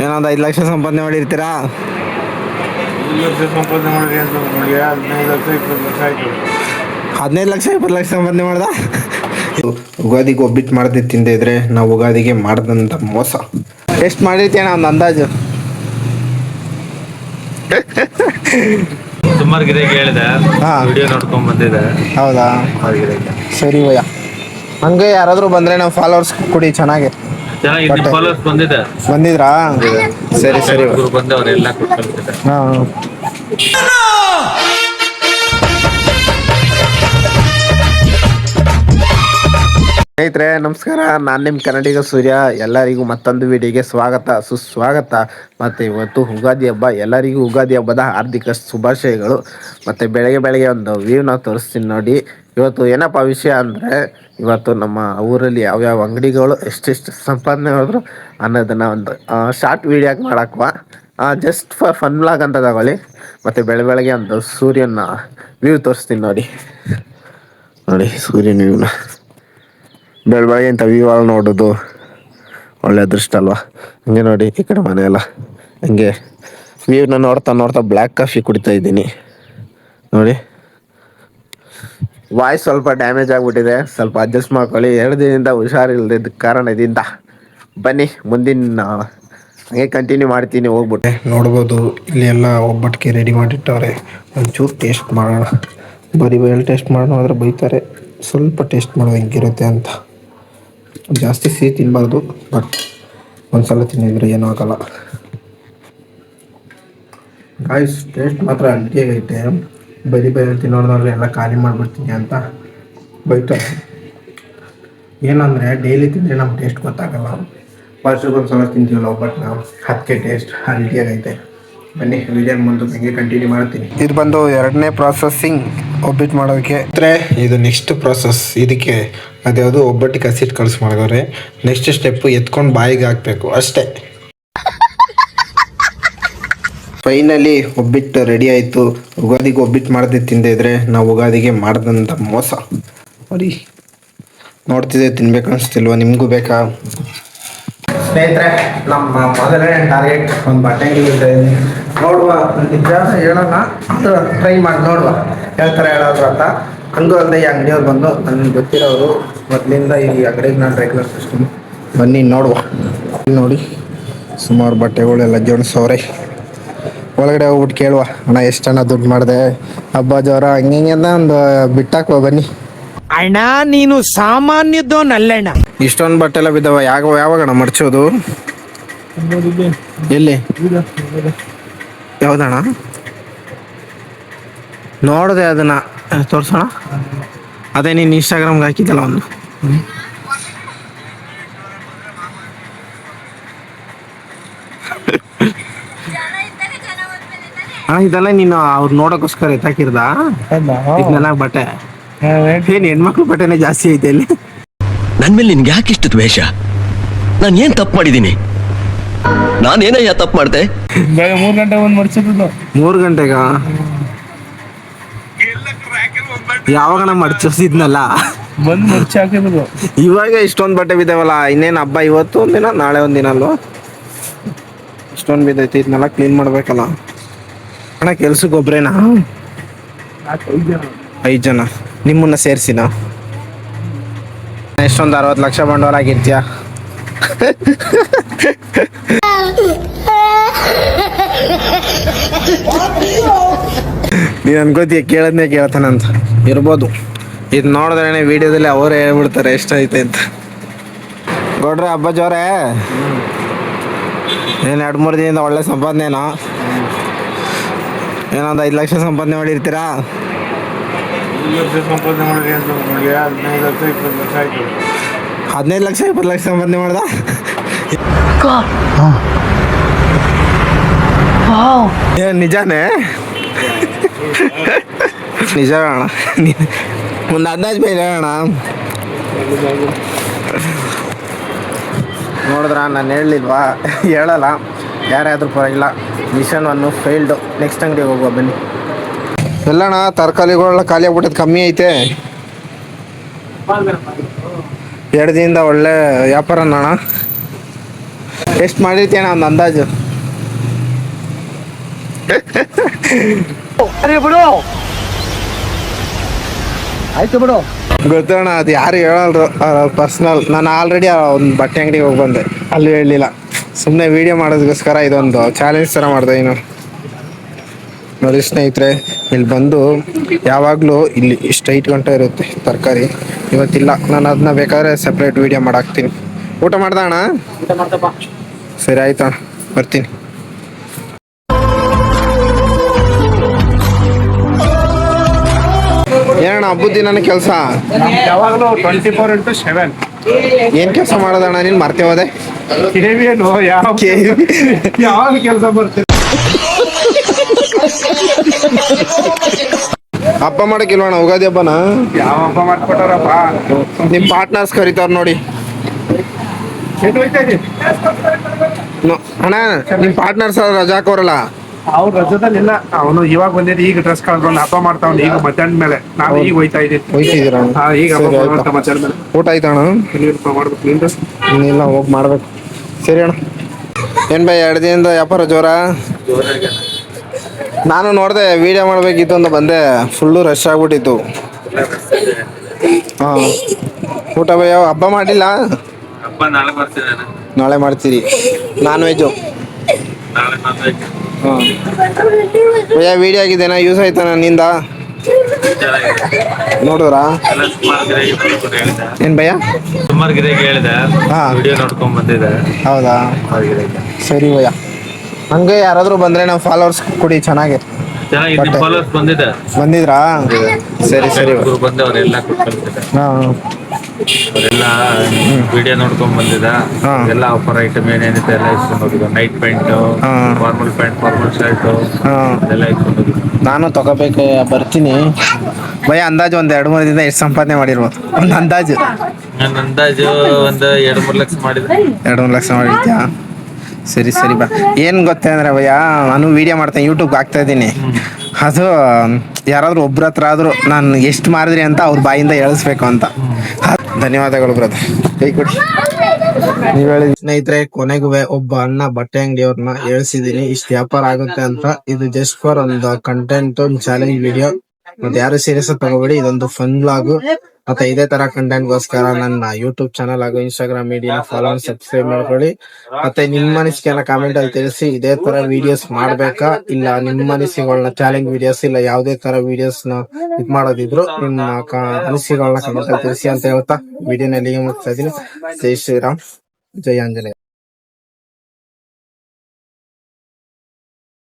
ಏನೊಂದು 5 ಲಕ್ಷ ಸಂಪಾದನೆ ಮಾಡಿರ್ತೀರಾ? 5 ಲಕ್ಷ ಸಂಪಾದನೆ ಮಾಡಿರಿ ಅಂತ ನೋಡಿ, 15 ಲಕ್ಷ 20 ಲಕ್ಷ ಆಯ್ತು. 15 ಲಕ್ಷ 20 ಲಕ್ಷ ಸಂಪಾದನೆ ಮಾಡ್ದ. ಉಗಾದಿಗೆ ಒಬ್ಬಿಟ್ಟು ಮಾಡದೆ ತಿಂದೆ ಇದ್ರೆ ನಾವು ಉಗಾದಿಗೆ ಮಾಡ್ದಂತ ಮೋಸ. ಎಷ್ಟು ಮಾಡಿರ್ತೀಯಣ್ಣ ಒಂದು ಅಂದಾಜು? ಸುಮಾರು ಗಿರಾಕಿ ಹೇಳಿದೆ, ವಿಡಿಯೋ ನೋಡ್ಕೊಂಡ್ ಬಂದಿದೆ. ಹೌದಾ, ಸರಿ ಭಯ್ಯ. ಹಂಗೆ ಯಾರಾದರೂ ಬಂದರೆ ನಾವು ಫಾಲೋವರ್ಸ್ ಕೊಡಿ, ಚೆನ್ನಾಗಿ ಚೆನ್ನಾಗಿ ಫಾಲೋವರ್ಸ್ ಬಂದಿದ್ರಾ? ಸರಿ ಸರಿ ಬಂದವರೆಲ್ಲ ಕೊಡ್ತಾರೆ. ಹಾಂ. ಸ್ನೇಹಿತರೆ ನಮಸ್ಕಾರ, ನಾನು ನಿಮ್ಮ ಕನ್ನಡಿಗ ಸೂರ್ಯ. ಎಲ್ಲರಿಗೂ ಮತ್ತೊಂದು ವಿಡಿಯೋಗೆ ಸ್ವಾಗತ ಸುಸ್ವಾಗತ. ಮತ್ತು ಇವತ್ತು ಯುಗಾದಿ ಹಬ್ಬ, ಎಲ್ಲರಿಗೂ ಯುಗಾದಿ ಹಬ್ಬದ ಹಾರ್ದಿಕ ಶುಭಾಶಯಗಳು. ಮತ್ತು ಬೆಳಗ್ಗೆ ಒಂದು ವ್ಯೂನ ತೋರಿಸ್ತೀನಿ ನೋಡಿ. ಇವತ್ತು ಏನಪ್ಪ ವಿಷಯ ಅಂದರೆ, ಇವತ್ತು ನಮ್ಮ ಊರಲ್ಲಿ ಯಾವ್ಯಾವ ಅಂಗಡಿಗಳು ಎಷ್ಟೆಷ್ಟು ಸಂಪಾದನೆ ಹೋದ್ರು ಅನ್ನೋದನ್ನು ಒಂದು ಶಾರ್ಟ್ ವೀಡಿಯೋಗೆ ಮಾಡಾಕುವ. ಜಸ್ಟ್ ಫಾರ್ ಫನ್ ಬ್ಲಾಗ್ ಅಂತ ತಗೊಳ್ಳಿ. ಮತ್ತು ಬೆಳಗ್ಗೆ ಒಂದು ಸೂರ್ಯನ ವ್ಯೂ ತೋರಿಸ್ತೀನಿ ನೋಡಿ. ಸೂರ್ಯನ ವ್ಯೂನ ಬೆಳಗ್ಗೆ ಇಂಥ ವ್ಯೂ ಅಲ್ಲಿ ನೋಡೋದು ಒಳ್ಳೆ ಅದೃಷ್ಟ ಅಲ್ವಾ. ಹಂಗೆ ನೋಡಿ ಈ ಕಡೆ ಮನೆ ಎಲ್ಲ ಹಂಗೆ ವ್ಯೂನ ನೋಡ್ತಾ ಬ್ಲ್ಯಾಕ್ ಕಾಫಿ ಕುಡಿತಾ ಇದ್ದೀನಿ ನೋಡಿ. ವಾಯ್ಸ್ ಸ್ವಲ್ಪ ಡ್ಯಾಮೇಜ್ ಆಗಿಬಿಟ್ಟಿದೆ, ಸ್ವಲ್ಪ ಅಡ್ಜಸ್ಟ್ ಮಾಡ್ಕೊಳ್ಳಿ. 2 ದಿನದಿಂದ ಹುಷಾರಿಲ್ಲದ ಕಾರಣದಿಂದ. ಬನ್ನಿ ಮುಂದಿನ ಹಂಗೆ ಕಂಟಿನ್ಯೂ ಮಾಡ್ತೀನಿ. ಹೋಗ್ಬಿಟ್ಟೆ ನೋಡ್ಬೋದು, ಇಲ್ಲಿ ಎಲ್ಲ ಒಬ್ಬಟ್ಟಿಗೆ ರೆಡಿ ಮಾಡಿಟ್ಟವ್ರೆ. ಒಂಚೂರು ಟೇಸ್ಟ್ ಮಾಡೋಣ. ಬರೀ ಟೇಸ್ಟ್ ಮಾಡೋಣ ಆದರೆ ಬೈತಾರೆ. ಸ್ವಲ್ಪ ಟೇಸ್ಟ್ ಮಾಡೋದು ಹೆಂಗಿರುತ್ತೆ ಅಂತ. ಜಾಸ್ತಿ ಸಿಹಿ ತಿನ್ನಬಾರ್ದು, ಬಟ್ ಒಂದ್ಸಲ ತಿನ್ನಿದ್ರೆ ಏನೂ ಆಗಲ್ಲ. ಗಾಯ್ಸ್, ಟೇಸ್ಟ್ ಮಾತ್ರ ಅಡ್ಡಿಯಾಗೈತೆ. ಬರೀ ತಿನ್ನೋದ್ರೆ ಎಲ್ಲ ಖಾಲಿ ಮಾಡಿಬಿಡ್ತೀನಿ ಅಂತ ಬೈತಾರೆ. ಏನಂದರೆ ಡೈಲಿ ತಿಂದರೆ ನಮ್ಗೆ ಟೇಸ್ಟ್ ಗೊತ್ತಾಗಲ್ಲ. ವರ್ಷಕ್ಕೊಂದ್ಸಲ ತಿಂತೀವಲ್ಲ ಒಬ್ಬಟ್ಟು ನಾವು, ಅದಕ್ಕೆ ಟೇಸ್ಟ್ ಅಲ್ಟಿಯಾಗೈತೆ. ಬನ್ನಿ ವಿಡಿಯೋ ಮುಂದೆ ಹಂಗೆ ಕಂಟಿನ್ಯೂ ಮಾಡ್ತೀನಿ. ಇದು ಬಂದು 2ನೇ ಪ್ರಾಸೆಸಿಂಗ್ ಒಬ್ಬಟ್ಟು ಮಾಡೋದಕ್ಕೆ. ಅಂದರೆ ಇದು ನೆಕ್ಸ್ಟ್ ಪ್ರಾಸೆಸ್. ಇದಕ್ಕೆ ಅದ್ಯಾವುದು ಒಬ್ಬಟ್ಟಿಗೆ ಹಸಿಟ್ಟು ಕಳಿಸಿ ಮಾಡಿದವ್ರೆ. ನೆಕ್ಸ್ಟ್ ಸ್ಟೆಪ್ಪು ಎತ್ಕೊಂಡು ಬಾಯಿಗೆ ಹಾಕಬೇಕು ಅಷ್ಟೇ. ಫೈನಲಿ ಒಬ್ಬಿಟ್ಟು ರೆಡಿ ಆಯಿತು. ಉಗಾದಿಗೆ ಒಬ್ಬಿಟ್ಟು ಮಾಡದೆ ತಿಂದೆ ಇದ್ರೆ ನಾವು ಉಗಾದಿಗೆ ಮಾಡ್ದಂಥ ಮೋಸ. ನೋಡಿ ನೋಡ್ತಿದ್ದೆ, ತಿನ್ಬೇಕು ಅನಿಸ್ತಿಲ್ವ? ನಿಮಗೂ ಬೇಕಾ? ಸ್ನೇಹಿತರೆ, ನಮ್ಮ ಮೊದಲನೇ ಟಾರ್ಗೆಟ್ ಒಂದು ಬಟ್ಟೆ ಅಂಗಡಿ ನೋಡುವ. ನಿಜ ಹೇಳೋಣ, ಅದು ಟ್ರೈ ಮಾಡಿ ನೋಡುವ ಹೇಳ್ತಾರೆ ಹೇಳೋದು ಅಂತ. ಹಂಗೂ ಅಲ್ಲದೆ ಈ ಅಂಗಡಿಯವ್ರು ಬಂದು ನನಗೆ ಗೊತ್ತಿರೋರು, ಮೊದಲಿಂದ ಈ ಅಂಗಡಿಗೆ ನಾನು ರೆಗ್ಯುಲರ್ ಕಸ್ಟಮರ್. ಬನ್ನಿ ನೋಡುವ. ನೋಡಿ ಸುಮಾರು ಬಟ್ಟೆಗಳೆಲ್ಲ ಜೋಡಿಸೋರೆ. ಒಳಗಡೆ ಹೋಗ್ಬಿಟ್ಟು ಕೇಳುವ, ಅಣ್ಣ ಎಷ್ಟಣ್ಣ ದುಡ್ಡು ಮಾಡಿದೆ, ಹಬ್ಬ ಜೋರ ಹಂಗೆ ಅಂತ ಒಂದು ಬಿಟ್ಟಾಕುವ. ಬನ್ನಿ ಅಣ್ಣ, ನೀನು ಸಾಮಾನ್ಯದೋನಲ್ಲಣ್ಣ. ಇಷ್ಟೊಂದು ಬಟ್ಟೆ ಎಲ್ಲ ಬಿದ್ದಾವ. ಯಾವಾಗಣ್ಣ ಮಡ್ಚೋದು? ಎಲ್ಲಿ? ಯಾವ್ದಣ್ಣ? ನೋಡಿದೆ ಅದನ್ನ, ತೋರ್ಸೋಣ. ಅದೇ ನೀನು ಇನ್ಸ್ಟಾಗ್ರಾಮ್ಗೆ ಹಾಕಿದ್ದಲ್ಲ ಒಂದು. ಅಣ್ಣ ಇದೆಲ್ಲ ನೀನು ಅವ್ರು ನೋಡೋಕ್ಕೋಸ್ಕರ ಎತ್ತಾಕಿರ್ದ ಇದನ್ನೆಲ್ಲ ಬಟ್ಟೆ? ಏನು ಹೆಣ್ಮಕ್ಳು ಬಟ್ಟೆನೇ ಜಾಸ್ತಿ ಐತೆ ಇಲ್ಲಿ. ನನ್ ಮೇಲೆ ನಿನ್ಗೆ ಯಾಕೆ ಇಷ್ಟು ದ್ವೇಷ? ನಾನು ಏನ್ ತಪ್ಪು ಮಾಡಿದ್ದೀನಿ? ನಾನೇನಯ್ಯ ತಪ್ಪು ಮಾಡ್ದೆ? 3 ಗಂಟೆ ಒಂದು ಮಡ್ಚಿದ್ದು. 3 ಗಂಟೆಗ? ಯಾವಾಗ ಮಡ್ಚಿದ್ನಲ್ಲ ಬಂದು ಮಡ್ಚಿ ಹಾಕಿದ್ರು. ಇವಾಗ ಇಷ್ಟೊಂದು ಬಟ್ಟೆ ಬಿದ್ದಾವಲ್ಲ. ಇನ್ನೇನು ಹಬ್ಬ ಇವತ್ತು ಒಂದಿನ, ನಾಳೆ ಒಂದಿನ ಅಲ್ವಾ? ಇಷ್ಟೊಂದು ಬಿದ್ದೈತಿ, ಇದನ್ನೆಲ್ಲ ಕ್ಲೀನ್ ಮಾಡ್ಬೇಕಲ್ಲ. ಅಣ್ಣ ಕೆಲ್ಸಕ್ಕೆ ಒಬ್ರೇನಾ? 5 ಜನ ನಿಮ್ಮನ್ನ ಸೇರಿಸಿನ? ಎಷ್ಟೊಂದು 60 ಲಕ್ಷ ಬಂಡವಾಳ ಆಗಿರ್ತೀಯ? ನೀನು ಅನ್ಕೋತೀಯ ಕೇಳದ್ನೇ ಕೇಳ್ತಾನಂತ. ಇರ್ಬೋದು. ಇದು ನೋಡಿದ್ರೆ ವಿಡಿಯೋದಲ್ಲಿ ಅವರೇ ಹೇಳ್ಬಿಡ್ತಾರೆ ಎಷ್ಟೈತೆ ಅಂತ. ಗೌಡ್ರೆ ಹಬ್ಬ ಜೋರೇ? ಏನು 2-3 ದಿನದಿಂದ ಒಳ್ಳೆ ಸಂಪಾದನೆನಾ? ಏನೊಂದು 5 ಲಕ್ಷ ಸಂಪಾದನೆ ಮಾಡಿರ್ತೀರಾ? 5 ಲಕ್ಷ ಸಂಪಾದನೆ ಮಾಡಿರಿ ಅಂತ ನೋಡಿ, 15 ಲಕ್ಷ 20 ಲಕ್ಷ ಆಯ್ತು. 15 ಲಕ್ಷ 20 ಲಕ್ಷ ಸಂಪಾದನೆ ಮಾಡ್ದ. ಏನು ನಿಜಾನೇ? ನಿಜ ಅಣ್ಣ, ಒಂದು ಅಂದಾಜು ಮೇಲೆ ಹೇಳೋಣ. ನೋಡಿದ್ರ ನಾನು ಹೇಳಲಿಲ್ವಾ? ಹೇಳಲ್ಲ, ಯಾರಾದರೂ ಪರವಾಗಿಲ್ಲ. ಮಿಷನ್ 1 ಫೇಲ್ಡು. ನೆಕ್ಸ್ಟ್ ಅಂಗಡಿಗೆ ಹೋಗುವ ಬನ್ನಿ. ಎಲ್ಲಣ್ಣ ತರಕಾರಿಗಳೆಲ್ಲ ಖಾಲಿ ಆಗ್ಬಿಟ್ಟದ್ದು, ಕಮ್ಮಿ ಐತೆ. 2 ದಿನದಿಂದ ಒಳ್ಳೆ ವ್ಯಾಪಾರ ಅಣ್ಣ. ಎಷ್ಟು ಮಾಡಿರ್ತೀಯಣ್ಣ ಒಂದು ಅಂದಾಜು? ಆಯ್ತು ಬಿಡು. ಗೊತ್ತಣ್ಣ, ಅದು ಯಾರು ಹೇಳಲ್ರು, ಪರ್ಸ್ನಲ್. ನಾನು ಆಲ್ರೆಡಿ ಒಂದು ಬಟ್ಟೆ ಅಂಗಡಿಗೆ ಹೋಗಿ ಬಂದೆ, ಅಲ್ಲಿ ಹೇಳಲಿಲ್ಲ. ಸುಮ್ಮನೆ ವಿಡಿಯೋ ಮಾಡೋದಕ್ಕೋಸ್ಕರ ಇದೊಂದು ಚಾಲೆಂಜ್ ಥರ ಮಾಡಿದೆ. ಇನ್ನು ನೋಡಿ ಸ್ನೇಹಿತರೆ, ಇಲ್ಲಿ ಬಂದು ಯಾವಾಗಲೂ ಇಲ್ಲಿ ಇಷ್ಟು 8 ಗಂಟೆ ಇರುತ್ತೆ ತರಕಾರಿ. ಇವತ್ತಿಲ್ಲ, ನಾನು ಅದನ್ನ ಬೇಕಾದ್ರೆ ಸಪ್ರೇಟ್ ವಿಡಿಯೋ ಮಾಡಾಕ್ತೀನಿ. ಊಟ ಮಾಡ್ದ ಅಣ್ಣ? ಸರಿ ಆಯ್ತು ಅಣ್ಣ, ಬರ್ತೀನಿ. ಏನಣ್ಣ ಹಬ್ಬದ ದಿನ ಕೆಲಸ? ಯಾವಾಗಲೂ 24x7. ಏನು ಕೆಲಸ ಮಾಡೋದಣ್ಣ ನೀನು? ಮರ್ತೇ ಹೋದೆ. ಏನು ಯಾವ ಕೆಲಸ ಬರ್ತೀವಿ. ಹಬ್ಬ ಮಾಡಕ್ಕಿಲ್ವಣ್ಣ ಉಗಾದಿ ಹಬ್ಬನ? ಯಾವ ಹಬ್ಬ ಮಾಡ್ಕೊಟ್ಟಾರಪ್ಪ. ನಿಮ್ಮ ಪಾರ್ಟ್ನರ್ಸ್ ಕರೀತಾರ ನೋಡಿ. ಎಲ್ಲಿ ಹೋಯ್ತಾ ಇದ್ದೀವಿ? ಅಣ್ಣ ನಿಮ್ಮ ಪಾರ್ಟ್ನರ್ಸ್ ರಜಾ ಹಾಕೋರಲ್ಲ, ಅವ್ರು ರಜದಲ್ಲಿಲ್ಲ. ಅವನು ಇವಾಗ ಬಂದಿದ್ದು, ಈಗ ಡ್ರೆಸ್ ಕಳ್ಕೊಂಡು ಹಬ್ಬ ಮಾಡ್ತಾವ್ನು ಈಗ ಮಧ್ಯಾಹ್ನ ಮೇಲೆ. ನಾನು ಈಗ ಹೋಯ್ತಾ ಇದ್ದೀನಿ. ಹೋಯ್ತಿದ್ದೀರ? ಈಗ ಹಬ್ಬ ಸರಿ ಆಯ್ತು. ಮಾಡ್ತಾ ಮಧ್ಯಾಹ್ನ ಮೇಲೆ. ಊಟ ಆಯ್ತಣ್ಣ? ಮಾಡ್ಬೇಕು ನಿಂದು. ಇನ್ನಿಲ್ಲ, ಹೋಗಿ ಮಾಡ್ಬೇಕು. ಸರಿ ಅಣ್ಣ. ಏನು ಬೈ 2 ದಿನದಿಂದ ವ್ಯಾಪಾರ ಜೋರ? ನಾನು ನೋಡಿದೆ, ವಿಡಿಯೋ ಮಾಡಬೇಕಿತ್ತು ಅಂತ ಬಂದೆ, ಫುಲ್ಲು ರಶ್ ಆಗ್ಬಿಟ್ಟಿತ್ತು. ಹಾಂ, ಊಟ ಬೈ ಹಬ್ಬ ಮಾಡಿಲ್ಲ? ಹಬ್ಬ ನಾಳೆ ಬರ್ತೀನಿ. ನಾಳೆ ಮಾಡ್ತೀರಿ ನಾನ್ ವೆಜ್ಜು? ನಾಳೆ ನಾನ್ ವೆಜ್. ಹಾಂ ಭಯ್ಯ, ವಿಡಿಯೋ ಆಗಿದ್ದೇನಾ? ಯೂಸ್ ಆಯ್ತಾ ನಿಂದ? ನೋಡಿದ್ರಾ? ಏನು ಭಯ್ಯ? ಸುಮಾರು ಗಿರಿಗೆ ಹೇಳಿದೆ, ಹಾಂ ವಿಡಿಯೋ ನೋಡ್ಕೊಂಡ್ ಬಂದಿದೆ. ಹೌದಾ? ಸರಿ ಭಯ್ಯ. ಹಂಗೆ ಯಾರಾದರೂ ಬಂದರೆ ನಾವು ಫಾಲೋವರ್ಸ್ ಕೊಡಿ, ಚೆನ್ನಾಗಿ. ಚೆನ್ನಾಗಿ ಫಾಲೋವರ್ಸ್ ಬಂದಿದೆ. ಬಂದಿದ್ರಾ? ಸರಿ ಸರಿ. ಬಂದು ಅವರೆಲ್ಲ ಕೊಟ್ಟು ಹಾಂ ಅವರೆಲ್ಲ ವಿಡಿಯೋ ನೋಡ್ಕೊಂಡ್ ಬಂದಿದ್ದ. ಹಾ. ಎಲ್ಲ ಆಫರ್ ಐಟಮ್ ಏನೇನಿದೆ ಎಲ್ಲ ಇಸ್ಕೊಂಡು ಹೋಗಿದ್ದ. ನೈಟ್ ಪ್ಯಾಂಟ್, ಹಾ. ಫಾರ್ಮಲ್ ಪ್ಯಾಂಟ್, ಫಾರ್ಮಲ್ ಶರ್ಟ್ ಹಾಂ ಎಲ್ಲ ಇಸ್ಕೊಂಡು ಹೋಗಿದ್ದ. ನಾನು ತಗೋಬೇಕು, ಬರ್ತೀನಿ ಭಯ್ಯ. ಅಂದಾಜು ಒಂದು 2-3 ದಿನ ಎಷ್ಟು ಸಂಪಾದನೆ ಮಾಡಿರ್ಬೋದು? ಒಂದು ಅಂದಾಜು ನನ್ನ ಅಂದಾಜು ಒಂದು 2-3 ಲಕ್ಷ ಮಾಡಿದೆ. 2-3 ಲಕ್ಷ ಮಾಡಿದ್ಯಾ? ಸರಿ ಸರಿ ಬಾ. ಏನು ಗೊತ್ತೇ ಅಂದರೆ ಭಯ್ಯ, ನಾನು ವೀಡಿಯೋ ಮಾಡ್ತೇನೆ, ಯೂಟ್ಯೂಬ್ಗೆ ಹಾಕ್ತಾ ಇದ್ದೀನಿ. ಅದು ಯಾರಾದರೂ ಒಬ್ರ ಹತ್ರ ಆದರೂ ನಾನು ಎಷ್ಟು ಮಾರಿದ್ರಿ ಅಂತ ಅವ್ರ ಬಾಯಿಂದ ಹೇಳಿಸ್ಬೇಕು ಅಂತ. ಧನ್ಯವಾದಗಳು ಬ್ರದರ್, ಕೈ ಕೊಡಿ. ನೀವು ಹೇಳಿ ಸ್ನೇಹಿತರೆ, ಕೊನೆಗೂ ಒಬ್ಬ ಅಣ್ಣ ಬಟ್ಟೆ ಅಂಗಡಿಯವ್ರನ್ನ ಹೇಳ್ಸಿದೀನಿ, ಇಷ್ಟು ವ್ಯಾಪಾರ ಆಗುತ್ತೆ ಅಂತ. ಇದು ಜಸ್ಟ್ ಫಾರ್ ಒಂದು ಕಂಟೆಂಟ್, ಒಂದು ಚಾಲೆಂಜ್ ವಿಡಿಯೋ. ಮತ್ತೆ ಯಾರು ಸೀರಿಯಸ್ ತಗೋಬೇಡಿ, ಇದೊಂದು ಫನ್ ಬ್ಲಾಗ್. ಮತ್ತೆ ಇದೇ ತರ ಕಂಟೆಂಟ್ ಗೋಸ್ಕರ ನನ್ನ ಯೂಟ್ಯೂಬ್ ಚಾನಲ್ ಹಾಗೂ ಇನ್ಸ್ಟಾಗ್ರಾಮ್ ಮೀಡಿಯಾ ಫಾಲೋ, ಸಬ್ಸ್ಕ್ರೈಬ್ ಮಾಡ್ಕೊಳ್ಳಿ. ಮತ್ತೆ ನಿಮ್ಮ ಅನಿಸಿಕೆನ ಕಾಮೆಂಟ್ ಅಲ್ಲಿ ತಿಳಿಸಿ. ಇದೇ ತರ ವಿಡಿಯೋಸ್ ಮಾಡ್ಬೇಕಾ, ಇಲ್ಲ ನಿಮ್ಮ ಅನಿಸಿಕೆಗಳನ್ನ ಚಾಲೆಂಜ್ ವಿಡಿಯೋಸ್, ಇಲ್ಲ ಯಾವುದೇ ತರ ವಿಡಿಯೋಸ್ ನ ಇದ್ ಮಾಡೋದಿದ್ರು ನಿಮ್ಮ ಅನಿಸಿಕೆಗಳನ್ನ ಕಾಮೆಂಟ್ ಅಲ್ಲಿ ತಿಳಿಸಿ ಅಂತ ಹೇಳ್ತಾ ವಿಡಿಯೋನ ಇಲ್ಲಿಗೆ ಮುಗಿಸ್ತಾ ಇದೀನಿ. ಜೈ ಶ್ರೀರಾಮ್, ಜೈ ಆಂಜನೇಯ.